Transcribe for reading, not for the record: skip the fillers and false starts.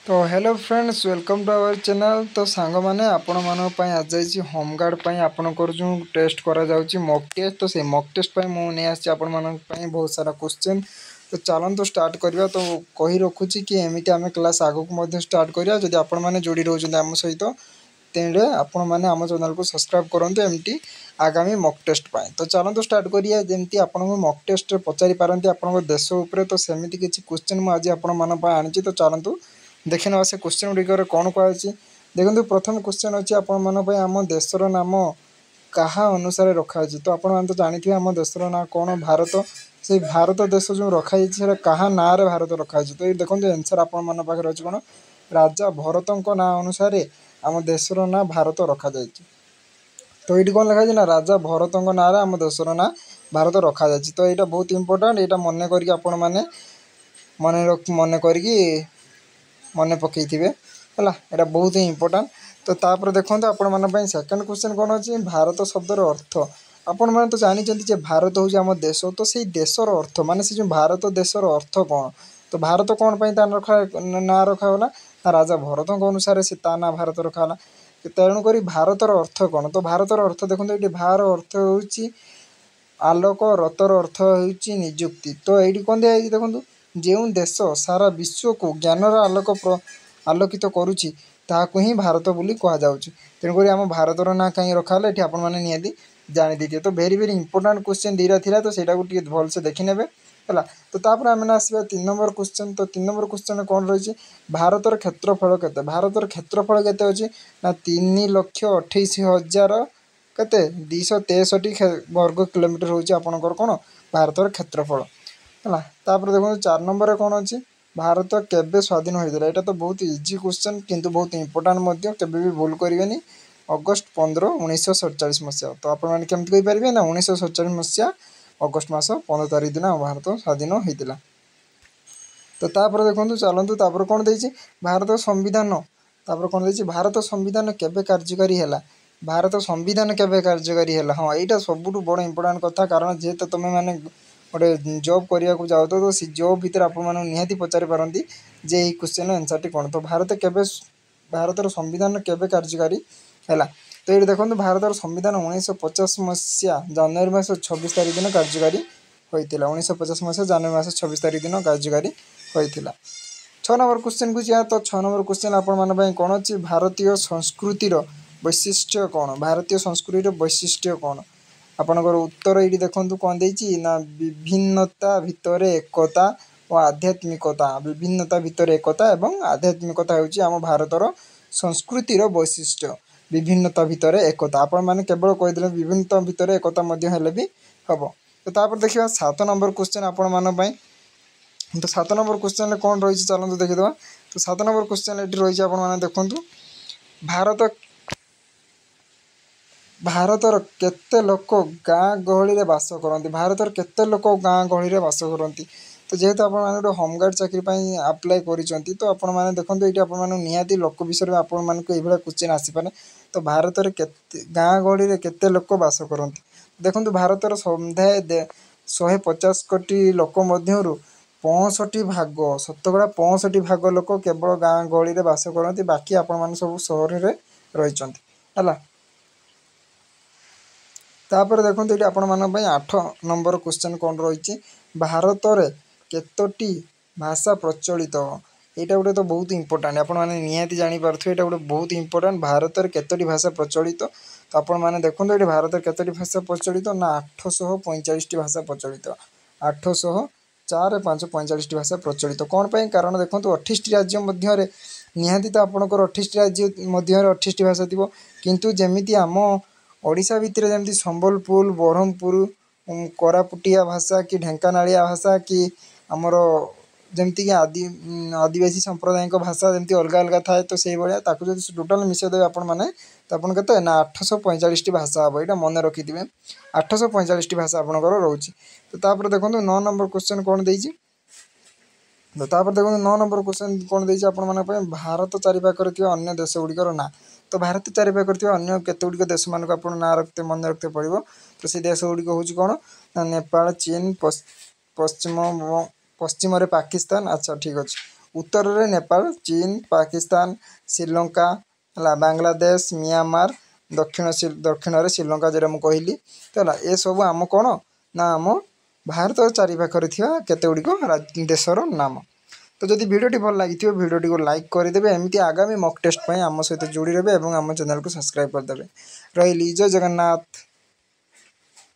तो hello friends welcome to our channel. तो song मैंने आपण मान आज जाइए होमगार्ड आपणकर जो टेस्ट करा मॉक टेस्ट तो से मॉक टेस्ट मुझे आसी बहुत सारा क्वेश्चन। तो चलते स्टार्ट करवा। तो कही रखुची कि एमती आम क्लास आगक स्टार्ट करवा। जदि आपण मैंने जोड़ी रोचे आम सहित तेरे आपण मैंने आम चैनल को सब्सक्राइब करूँ एमती आगामी मॉक टेस्ट पाए। तो चलते स्टार्ट करिए जमी आपको मॉक टेस्ट पचारि पारती आप देश उपर। तो सेमती किसी क्वेश्चन मुझे आपण आनी। तो चलतु देखि ना से क्वेश्चन गुड़िकर कौन कहुच्छी। देखो प्रथम क्वेश्चन अच्छी आम देशर नाम क्या अनुसार रखाई। तो आप जानी आम देशर ना कौन भारत। से भारत देश जो रखाई क्या ना भारत रखाई। तो ये देखो आंसर आपण पाखे अच्छे कौन राजा भरत ना अनुसार आम देशर ना भारत रखा जाए। तो ये कौन लिखाई ना राजा भरत ना आम देशर ना भारत रखा जाए। तो यहाँ बहुत इंपोर्टाट यहाँ मन कर मन कर मन पकई है यहाँ बहुत ही इंपोर्टाट। तो तापर देखो आपण सेकंड क्वेश्चन कौन अच्छी भारत शब्दर अर्थ। आपण मैंने तो जानते भारत हूँ आम देश। तो से देशर अर्थ माने से जो भारत देशर अर्थ कौन। तो भारत कौन रखा ना रखागला ना राजा भरत अनुसार से ना भारत रखाला। तेणुक भारतर अर्थ कौन। तो भारतर अर्थ देखो ये भार अर्थ हूँ आलोक रतर अर्थ हूँ निजुक्ति। तो ये कौन दिखाई देखो जो देश सारा विश्व को ज्ञानर आलोक आलोकित करुच्ची ताकू ही भारत बोली कहुच्छे। तेणुक आम भारतर ना कहीं रखा ये आपने निहाती जानी दीजिए। तो भेरी भेरी इंपोर्टाट क्वेश्चन दीटा थी। तो सहीटा को भलसे देखने है। तो तापर आम आसवा 3 नंबर क्वेश्चन। तो 3 नंबर क्वेश्चन कौन रही भारतर क्षेत्रफल केते। भारतर क्षेत्रफल केते अच्छी ना 3,28,000 केते 263 वर्ग किलोमीटर हूँ आपंकर कौन भारतर क्षेत्रफल है। तापर देखो 4 नंबर कौन अच्छी भारत केबे स्वाधीन होता है। यहाँ तो बहुत इजी क्वेश्चन किंतु बहुत इंपोर्टाट केबे भी भूल करेंगे। अगस्ट 15, 1947 मसीहा। तो आपने केमती कहींपारे ना 1947 मसीहा अगस्ट मास 15 तारीख दिन भारत स्वाधीन होता। तो तापर देखो चलतु तापर कौन देती भारत संविधान। तापर कौन देती भारत संविधान केबे कार्यकारी है। भारत संविधान केबे कार्यकारी है। हाँ यहाँ सबुठ बड़ इंपोर्टाट कथा कारण जेहेतु तुम मैंने गोटे जॉब करने को जाओ तो सी जॉब भितर आप निहाती पचारि पारती जे ये क्वेश्चन आंसर टी कौन। तो भारतर संविधान केबे कार्यकारी है। तो ये देखो भारतर संविधान 1950 मसीहा जनवरी मास 26 तारीख दिन कार्यकारी होता। 1950 मसीहा जनवरी मास 26 तारीख दिन कार्यकारी होता। 6 नंबर क्वेश्चन को जा। तो 6 नंबर क्वेश्चन आपण कौन अच्छी भारतीय संस्कृतिर वैशिष्ट्य कौन। भारतीय संस्कृतिर वैशिष्ट्य कौन आपणकर उत्तर ये देखो कौन देती ना विभिन्नता भितर एकता और आध्यात्मिकता। विभिन्नता भितर एकता एवं आध्यात्मिकता होची आम भारतर संस्कृतिर वैशिष्ट्य। विभिन्नता भितर एकता आपण मैंने केवल कहीदे विभिन्नता भितर एकता भी हम। तो तापर देखा 7 नंबर क्वेश्चन आपण मानी। तो 7 नंबर क्वेश्चन कौन रही चलते देखीदे। तो 7 नंबर क्वेश्चन ये रही आपने देखु भारत भारतर केते लोक गाँ गहली बास करती। भारतर केते लोक गाँ गहली बास करती। तो जेहेतु आप होमगार्ड चाकरी आप्लाय करी। तो आपने देखो ये आपने निहाती लोक विषय में आपण क्वेश्चन आसीपे। तो भारतर गाँ गहली केते लोक बास करती देखो भारतर समुदाय 150 कोटी लोक मध्य 65 भाग शतकड़ा 65 भाग लोक केवल गाँ गहली बास करती। बाकी आपण सब सहर में रही है। तापर देखो ये आपण मान 8 नंबर क्वेश्चन कौन रही भारत में केतोटी भाषा प्रचलित। यहाँ गोटे तो बहुत इंपोर्टाट आपने निहाती जापारे। यहाँ गोटे बहुत इंपोर्टाट भारत में केतोटी भाषा प्रचलित। तो आपने देखो ये भारत में केतोटी भाषा प्रचलित ना 845 भाषा प्रचलित। 804 5 45 भाषा प्रचलित कौन पाई कारण देखो 28 राज्य मध्य निहाती तो आपंकर 28 राज्य मध्य 28 भाषा थी। किंतु जमीती आम ओडिशा भितर जमी संबलपुर ब्रह्मपुर कोरापुटिया भाषा कि ढेंकानालिया भाषा कि आमर जमीक आदिवासी संप्रदाय भाषा जमी अलग अलग थाए। तो से भाया जो टोटाल मिसेदेवे आपण मैंने तो आप के ना 845 भाषा हम यहाँ मन रखिथे। 845 भाषा आपंकर रोचे। तो तापर देखो 9 नंबर क्वेश्चन कौन देती। तो तापर देखो 9 नंबर क्वेश्चन कौन देती आप भारत चारिपाखर अन्य देश गुड़िकर ना। तो भारत चारिपाखर अन्य केतुक देश मान आप ना रखते मन रखते पड़ो। तो से देश गुड़िक हूँ कौन ना नेपाल चीन पश्चिम पश्चिम पाकिस्तान। अच्छा ठीक अच्छे उत्तर रे नेपाल चीन पाकिस्तान श्रीलंका है बांग्लादेश म्यांमार दक्षिण रे श्रीलंका जेटा मुझे कहली तो है ये सब आम कौन ना आम भारत चारि पाखरे थिबा केते गुड़िक देशर नाम। तो जदि वीडियोटी भल लगी वीडियोटी को लाइक करदे एमती आगामी मॉक टेस्ट आम सहित जोड़ी रहे और आम चैनल को सब्सक्राइब करदे। रही जय जगन्नाथ।